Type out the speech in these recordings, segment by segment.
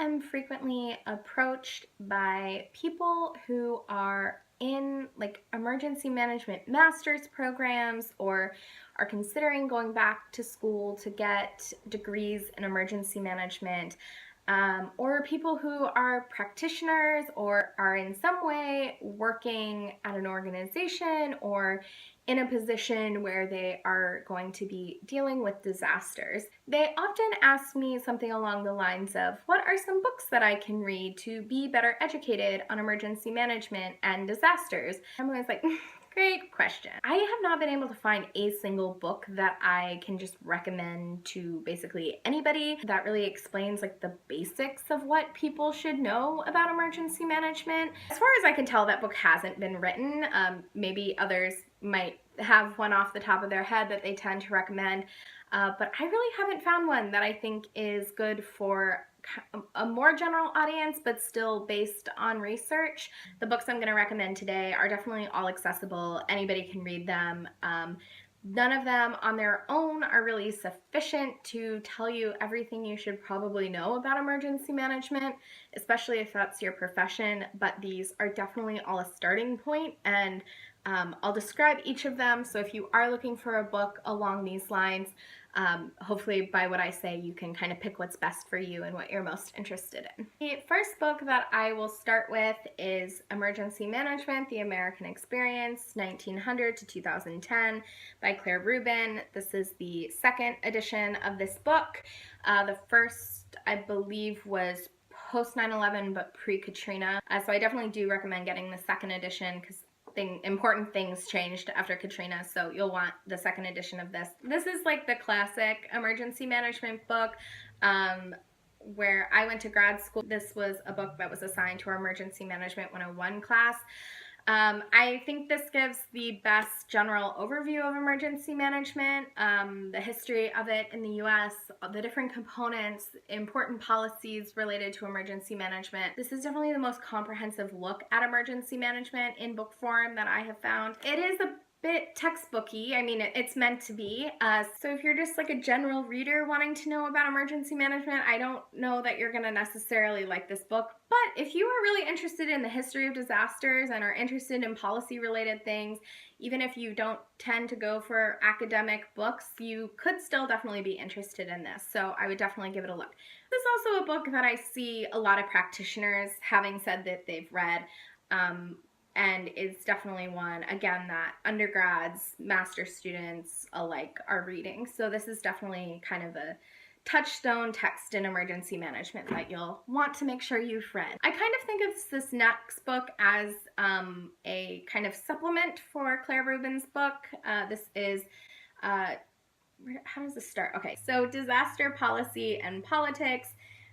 am frequently approached by people who are in like emergency management master's programs or are considering going back to school to get degrees in emergency management, or people who are practitioners or are in some way working at an organization or in a position where they are going to be dealing with disasters. They often ask me something along the lines of, what are some books that I can read to be better educated on emergency management and disasters? I'm always like, great question. I have not been able to find a single book that I can just recommend to basically anybody that really explains like the basics of what people should know about emergency management. As far as I can tell, that book hasn't been written. Maybe others might have one off the top of their head that they tend to recommend, but I really haven't found one that I think is good for a more general audience, but still based on research. The books I'm going to recommend today are definitely all accessible. Anybody can read them. None of them on their own are really sufficient to tell you everything you should probably know about emergency management, especially if that's your profession, but these are definitely all a starting point, and I'll describe each of them. So if you are looking for a book along these lines, hopefully by what I say you can kind of pick what's best for you and what you're most interested in. The first book that I will start with is Emergency Management, The American Experience, 1900 to 2010 by Claire Rubin. This is the second edition of this book. The first, I believe, was post 9/11 but pre-Katrina. So I definitely do recommend getting the second edition because important things changed after Katrina, so you'll want the second edition of this. This is like the classic emergency management book. Where I went to grad school, this was a book that was assigned to our Emergency Management 101 class. I think this gives the best general overview of emergency management, the history of it in the US, the different components, important policies related to emergency management. This is definitely the most comprehensive look at emergency management in book form that I have found. It is a bit textbooky. I mean, it's meant to be. So if you're just like a general reader wanting to know about emergency management, I don't know that you're going to necessarily like this book. But if you are really interested in the history of disasters and are interested in policy related things, even if you don't tend to go for academic books, you could still definitely be interested in this. So I would definitely give it a look. This is also a book that I see a lot of practitioners having said that they've read. And it's definitely one, again, that undergrads, master students alike are reading. So this is definitely kind of a touchstone text in emergency management that you'll want to make sure you've read. I kind of think of this next book as a kind of supplement for Claire Rubin's book. This is, how does this start? Okay, so Disaster Policy and Politics,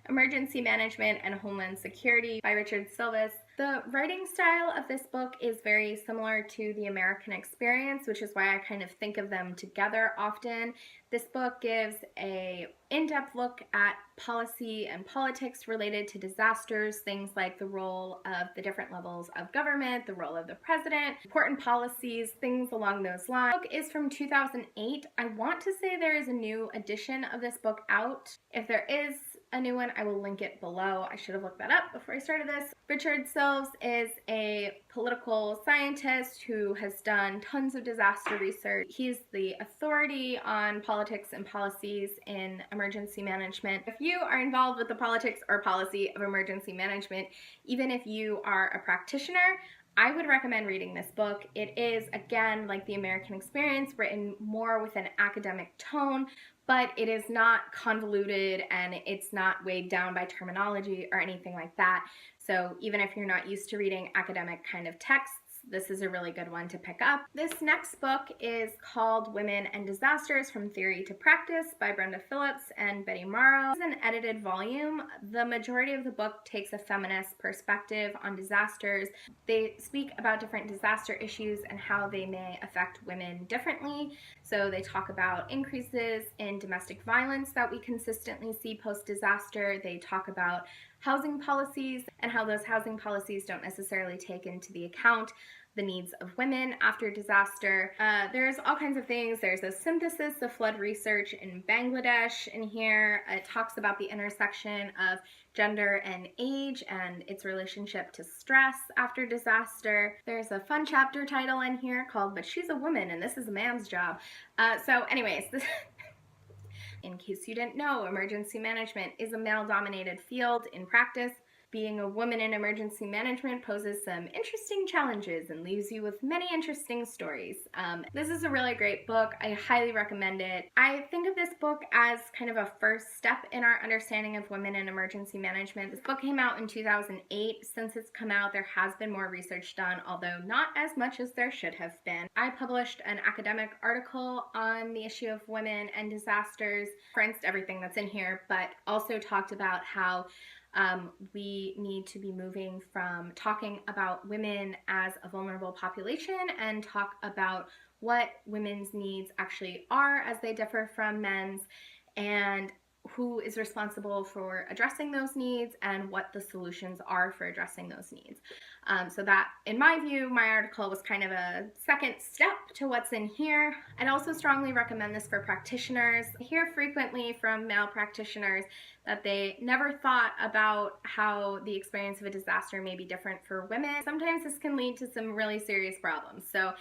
Emergency Management and Homeland Security by Richard Silvis. The writing style of this book is very similar to The American Experience, which is why I kind of think of them together often. This book gives a in-depth look at policy and politics related to disasters, things like the role of the different levels of government, the role of the president, important policies, things along those lines. The book is from 2008. I want to say there is a new edition of this book out. If there is a new one, I will link it below. I should have looked that up before I started this. Richard Silves is a political scientist who has done tons of disaster research. He's the authority on politics and policies in emergency management. If you are involved with the politics or policy of emergency management, even if you are a practitioner, I would recommend reading this book. It is, again, like The American Experience, written more with an academic tone, but it is not convoluted and it's not weighed down by terminology or anything like that. So even if you're not used to reading academic kind of texts, this is a really good one to pick up. This next book is called Women and Disasters from Theory to Practice by Brenda Phillips and Betty Morrow. It's an edited volume. The majority of the book takes a feminist perspective on disasters. They speak about different disaster issues and how they may affect women differently. So they talk about increases in domestic violence that we consistently see post-disaster. They talk about housing policies and how those housing policies don't necessarily take into the account the needs of women after disaster. There's all kinds of things. There's a synthesis of flood research in Bangladesh in here. It talks about the intersection of gender and age and its relationship to stress after disaster. There's a fun chapter title in here called "But She's a Woman and This is a Man's Job." So anyways, in case you didn't know, emergency management is a male-dominated field in practice. Being a woman in emergency management poses some interesting challenges and leaves you with many interesting stories. This is a really great book. I highly recommend it. I think of this book as kind of a first step in our understanding of women in emergency management. This book came out in 2008. Since it's come out, there has been more research done, although not as much as there should have been. I published an academic article on the issue of women and disasters, referenced everything that's in here, but also talked about how we need to be moving from talking about women as a vulnerable population and talk about what women's needs actually are as they differ from men's, and who is responsible for addressing those needs and what the solutions are for addressing those needs. So that, in my view, my article was kind of a second step to what's in here. I'd also strongly recommend this for practitioners. I hear frequently from male practitioners that they never thought about how the experience of a disaster may be different for women. Sometimes this can lead to some really serious problems. So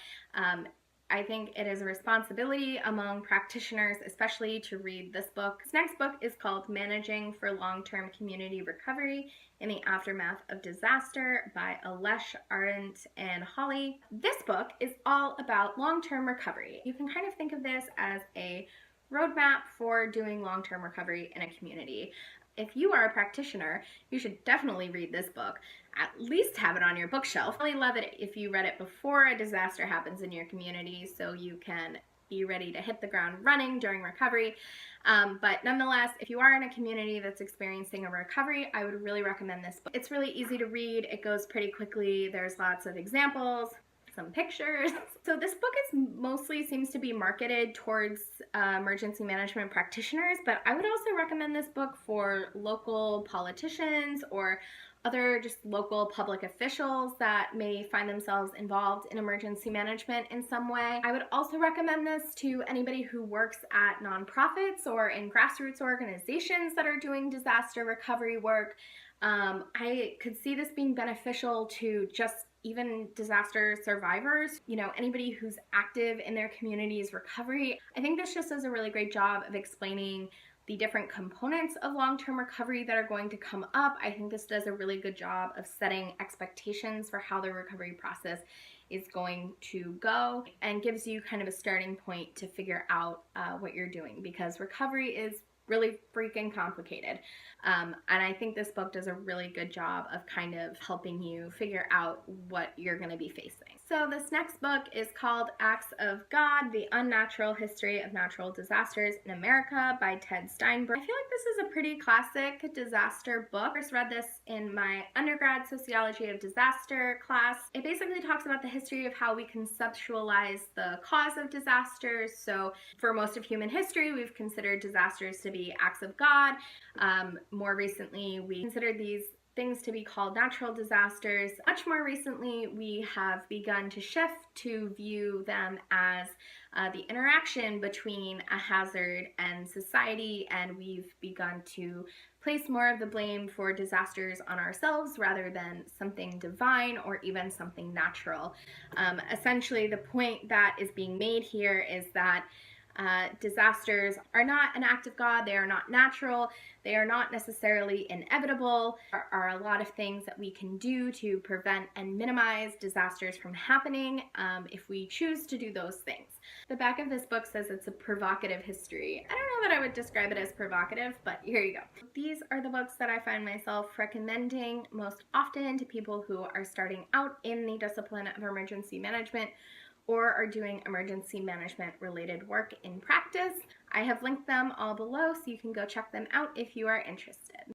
I think it is a responsibility among practitioners, especially, to read this book. This next book is called Managing for Long-Term Community Recovery in the Aftermath of Disaster by Alesh, Arendt, and Holly. This book is all about long-term recovery. You can kind of think of this as a roadmap for doing long-term recovery in a community. If you are a practitioner, you should definitely read this book. At least have it on your bookshelf. I really love it if you read it before a disaster happens in your community, so you can be ready to hit the ground running during recovery. But nonetheless, if you are in a community that's experiencing a recovery, I would really recommend this book. It's really easy to read. It goes pretty quickly. There's lots of examples, some pictures. So this book is mostly seems to be marketed towards emergency management practitioners, but I would also recommend this book for local politicians or other just local public officials that may find themselves involved in emergency management in some way. I would also recommend this to anybody who works at nonprofits or in grassroots organizations that are doing disaster recovery work. I could see this being beneficial to just even disaster survivors, anybody who's active in their community's recovery. I think this just does a really great job of explaining the different components of long-term recovery that are going to come up. I think this does a really good job of setting expectations for how the recovery process is going to go and gives you kind of a starting point to figure out what you're doing, because recovery is really freaking complicated. And I think this book does a really good job of kind of helping you figure out what you're going to be facing. So this next book is called Acts of God, The Unnatural History of Natural Disasters in America by Ted Steinberg. I feel like this is a pretty classic disaster book. I first read this in my undergrad sociology of disaster class. It basically talks about the history of how we conceptualize the cause of disasters. So for most of human history, we've considered disasters to be acts of God. More recently, we considered these things to be called natural disasters. Much more recently, we have begun to shift to view them as the interaction between a hazard and society, and we've begun to place more of the blame for disasters on ourselves rather than something divine or even something natural. Essentially, the point that is being made here is that disasters are not an act of God, they are not natural, they are not necessarily inevitable. There are a lot of things that we can do to prevent and minimize disasters from happening if we choose to do those things. The back of this book says it's a provocative history. I don't know that I would describe it as provocative, but here you go. These are the books that I find myself recommending most often to people who are starting out in the discipline of emergency management or are doing emergency management related work in practice. I have linked them all below so you can go check them out if you are interested.